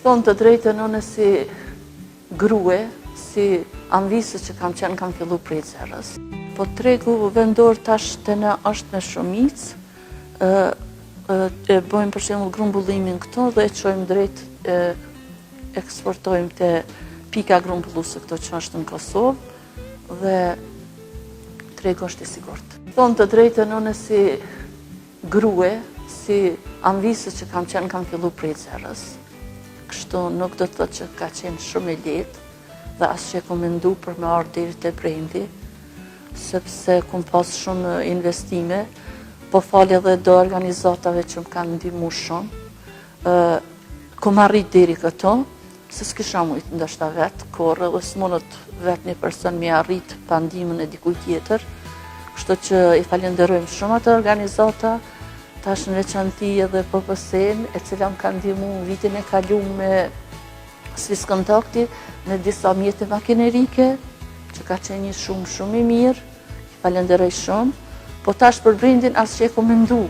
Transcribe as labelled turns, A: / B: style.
A: Thonë të drejtën unë si grue, si anvisë që kam fillu prej zerës. Po tregu vendor tash të në është me shumicë, e bojmë për shembull grumbullimin këto dhe e çojmë drejt eksportojmë te pika grumbulluese këto që është në Kosovë dhe tregu është i sigurt. Thonë të drejtën unë si grue, si anvisë që kam fillu prej zerës. Kështu nuk do të thotë që ka qenë shumë e lehtë dhe as që kom mendu për me ardhur deri te brendi, sepse kom pas shumë investime, po falë edhe do organizatave që më kanë ndihmuar shumë. Kom arrit deri këto, se s'kisha mujt ndoshta vetë, korrë dhe s'munët vetë një person me arrit pa ndihmën e dikujt tjetër. Kështu që i falenderojmë shumë atë organizata, tash në veçanti edhe PPS-n, e cila më ka ndihmuar vitin e kaluar me Swiss Kontakti në disa mjete makinerike, që ka qenë një shumë i mirë, i falenderoj shumë, po tash për brendin asgjë e kom mendu.